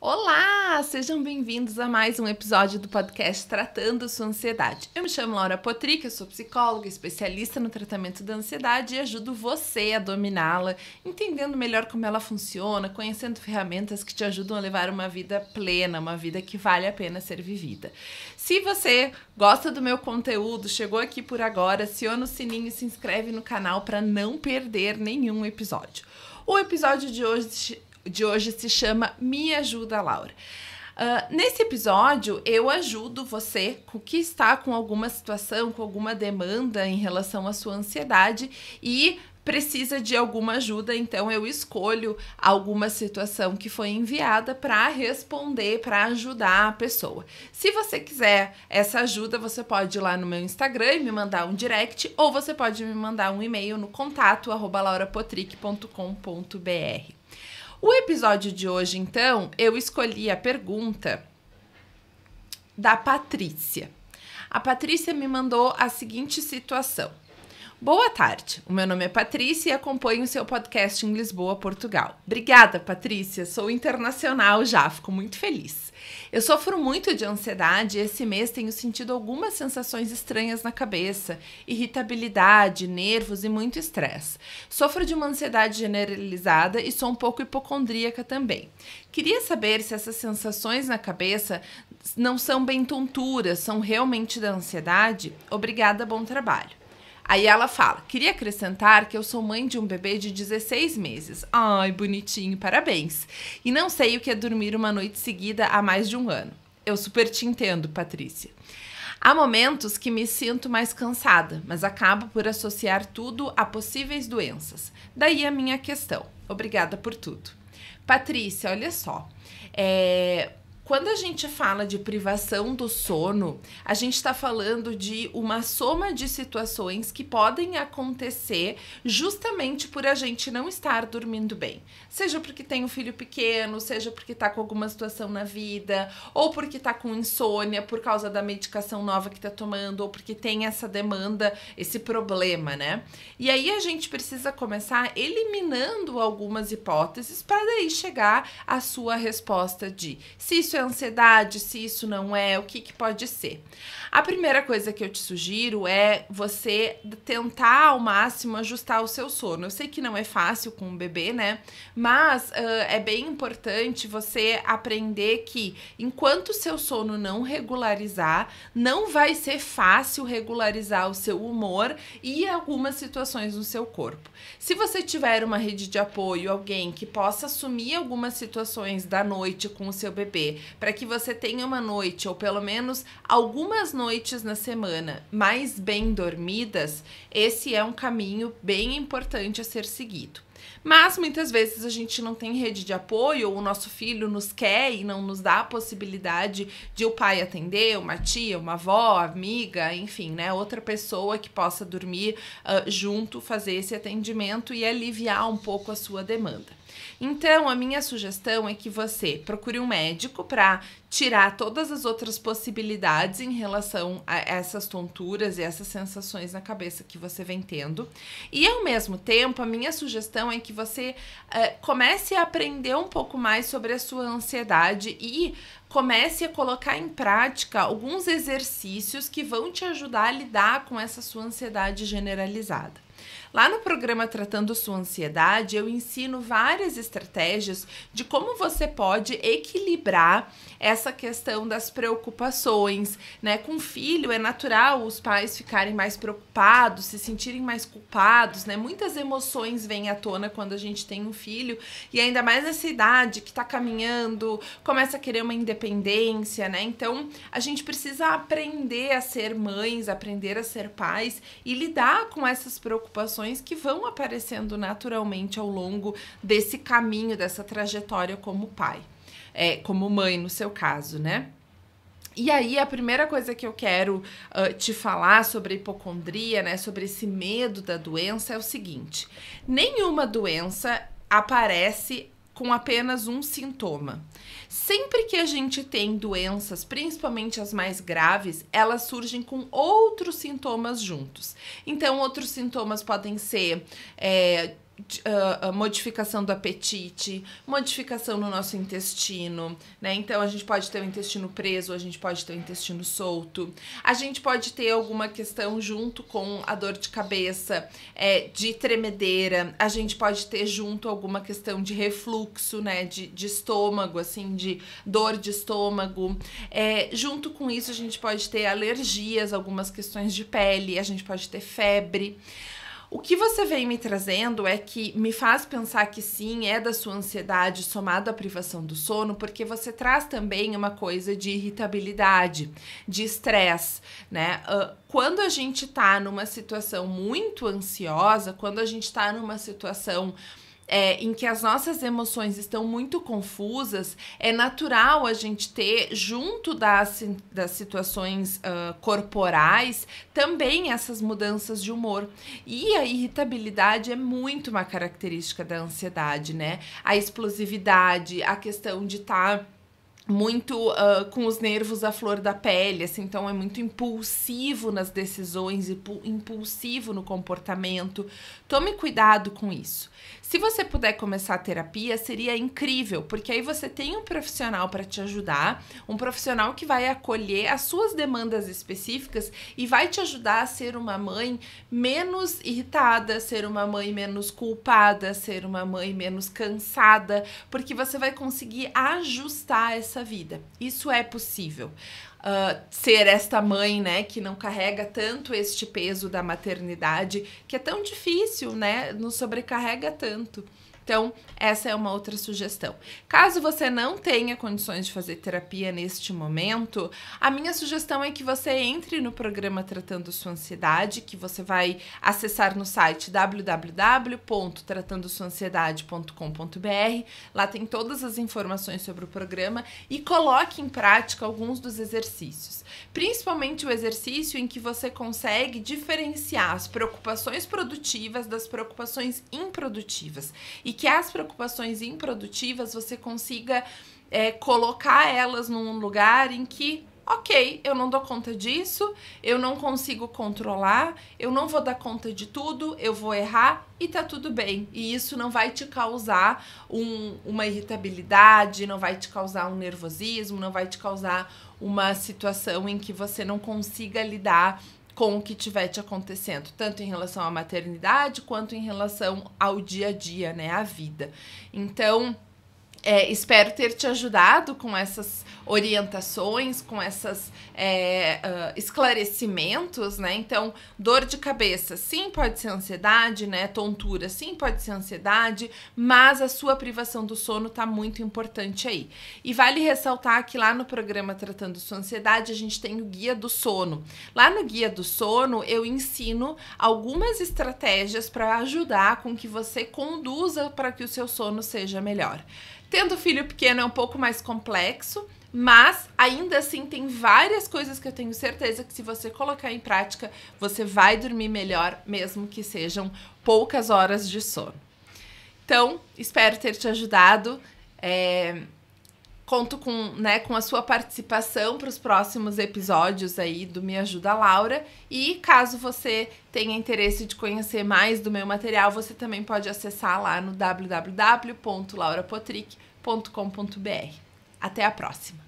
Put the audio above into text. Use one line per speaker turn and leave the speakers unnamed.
Olá, sejam bem-vindos a mais um episódio do podcast Tratando Sua Ansiedade. Eu me chamo Laura Potrick, eu sou psicóloga, especialista no tratamento da ansiedade e ajudo você a dominá-la, entendendo melhor como ela funciona, conhecendo ferramentas que te ajudam a levar uma vida plena, uma vida que vale a pena ser vivida. Se você gosta do meu conteúdo, chegou aqui por agora, aciona o sininho e se inscreve no canal para não perder nenhum episódio. O episódio de hoje se chama Me Ajuda, Laura. Nesse episódio, eu ajudo você que está com alguma situação, com alguma demanda em relação à sua ansiedade e precisa de alguma ajuda, então eu escolho alguma situação que foi enviada para responder, para ajudar a pessoa. Se você quiser essa ajuda, você pode ir lá no meu Instagram e me mandar um direct, ou você pode me mandar um e-mail no contato@laurapotrick.com.br. O episódio de hoje, então, eu escolhi a pergunta da Patrícia. A Patrícia me mandou a seguinte situação. Boa tarde, o meu nome é Patrícia e acompanho o seu podcast em Lisboa, Portugal. Obrigada, Patrícia, sou internacional já, fico muito feliz. Eu sofro muito de ansiedade e esse mês tenho sentido algumas sensações estranhas na cabeça, irritabilidade, nervos e muito estresse. Sofro de uma ansiedade generalizada e sou um pouco hipocondríaca também. Queria saber se essas sensações na cabeça não são bem tonturas, são realmente da ansiedade? Obrigada, bom trabalho. Aí ela fala, queria acrescentar que eu sou mãe de um bebê de 16 meses. Ai, bonitinho, parabéns. E não sei o que é dormir uma noite seguida há mais de um ano. Eu super te entendo, Patrícia. Há momentos que me sinto mais cansada, mas acabo por associar tudo a possíveis doenças. Daí a minha questão. Obrigada por tudo. Patrícia, olha só. Quando a gente fala de privação do sono, a gente está falando de uma soma de situações que podem acontecer justamente por a gente não estar dormindo bem. Seja porque tem um filho pequeno, seja porque está com alguma situação na vida, ou porque está com insônia por causa da medicação nova que está tomando, ou porque tem essa demanda, esse problema, né? E aí a gente precisa começar eliminando algumas hipóteses para daí chegar à sua resposta de se isso é ansiedade, se isso não é, o que pode ser. A primeira coisa que eu te sugiro é você tentar ao máximo ajustar o seu sono. Eu sei que não é fácil com um bebê, né? Mas é bem importante você aprender que enquanto o seu sono não regularizar, não vai ser fácil regularizar o seu humor e algumas situações no seu corpo. Se você tiver uma rede de apoio, alguém que possa assumir algumas situações da noite com o seu bebê, para que você tenha uma noite, ou pelo menos algumas noites na semana, mais bem dormidas, esse é um caminho bem importante a ser seguido. Mas muitas vezes a gente não tem rede de apoio, ou o nosso filho nos quer e não nos dá a possibilidade de o pai atender, uma tia, uma avó, amiga, enfim, né? Outra pessoa que possa dormir junto, fazer esse atendimento e aliviar um pouco a sua demanda. Então, a minha sugestão é que você procure um médico para tirar todas as outras possibilidades em relação a essas tonturas e essas sensações na cabeça que você vem tendo. E, ao mesmo tempo, a minha sugestão é que você comece a aprender um pouco mais sobre a sua ansiedade e comece a colocar em prática alguns exercícios que vão te ajudar a lidar com essa sua ansiedade generalizada. Lá no programa Tratando Sua Ansiedade, eu ensino várias estratégias de como você pode equilibrar essa questão das preocupações, né? Com filho é natural os pais ficarem mais preocupados, se sentirem mais culpados, né? Muitas emoções vêm à tona quando a gente tem um filho e ainda mais nessa idade que tá caminhando, começa a querer uma independência, né? Então, a gente precisa aprender a ser mães, aprender a ser pais e lidar com essas preocupações que vão aparecendo naturalmente ao longo desse caminho, dessa trajetória como pai, como mãe no seu caso, né? E aí, a primeira coisa que eu quero te falar sobre a hipocondria, né, sobre esse medo da doença é o seguinte: nenhuma doença aparece com apenas um sintoma. Sempre que a gente tem doenças, principalmente as mais graves, elas surgem com outros sintomas juntos. Então, outros sintomas podem ser modificação do apetite, modificação no nosso intestino, né? Então, a gente pode ter o intestino preso, a gente pode ter o intestino solto, a gente pode ter alguma questão junto com a dor de cabeça, de tremedeira, a gente pode ter junto alguma questão de refluxo, né? De estômago, assim, de dor de estômago. Junto com isso, a gente pode ter alergias, algumas questões de pele, a gente pode ter febre. O que você vem me trazendo é que me faz pensar que sim, é da sua ansiedade somado à privação do sono, porque você traz também uma coisa de irritabilidade, de estresse, né? Quando a gente tá numa situação muito ansiosa, quando a gente tá numa situação em que as nossas emoções estão muito confusas, é natural a gente ter, junto das situações corporais, também essas mudanças de humor. E a irritabilidade é muito uma característica da ansiedade, né? A explosividade, a questão de estar muito com os nervos à flor da pele, assim, então é muito impulsivo nas decisões, impulsivo no comportamento. Tome cuidado com isso. Se você puder começar a terapia, seria incrível, porque aí você tem um profissional para te ajudar, um profissional que vai acolher as suas demandas específicas e vai te ajudar a ser uma mãe menos irritada, ser uma mãe menos culpada, ser uma mãe menos cansada, porque você vai conseguir ajustar essa vida. Isso é possível. Ser esta mãe, né, que não carrega tanto este peso da maternidade, que é tão difícil, né, nos sobrecarrega tanto. Então, essa é uma outra sugestão. Caso você não tenha condições de fazer terapia neste momento, a minha sugestão é que você entre no programa Tratando Sua Ansiedade, que você vai acessar no site www.tratandosuansiedade.com.br. Lá tem todas as informações sobre o programa e coloque em prática alguns dos exercícios. Principalmente o exercício em que você consegue diferenciar as preocupações produtivas das preocupações improdutivas. E que as preocupações improdutivas você consiga colocar elas num lugar em que, ok, eu não dou conta disso, eu não consigo controlar, eu não vou dar conta de tudo, eu vou errar e tá tudo bem. E isso não vai te causar uma irritabilidade, não vai te causar um nervosismo, não vai te causar uma situação em que você não consiga lidar com o que estiver te acontecendo, tanto em relação à maternidade quanto em relação ao dia a dia, né, à vida. Então, espero ter te ajudado com essas orientações, com esses esclarecimentos, né? Então, dor de cabeça, sim, pode ser ansiedade, né? Tontura, sim, pode ser ansiedade, mas a sua privação do sono tá muito importante aí. E vale ressaltar que lá no programa Tratando Sua Ansiedade, a gente tem o Guia do Sono. Lá no Guia do Sono, eu ensino algumas estratégias para ajudar com que você conduza para que o seu sono seja melhor. Tendo filho pequeno é um pouco mais complexo, mas ainda assim tem várias coisas que eu tenho certeza que se você colocar em prática, você vai dormir melhor, mesmo que sejam poucas horas de sono. Então, espero ter te ajudado. Conto com a sua participação para os próximos episódios aí do Me Ajuda Laura. E caso você tenha interesse de conhecer mais do meu material, você também pode acessar lá no www.laurapotrick.com.br. Até a próxima!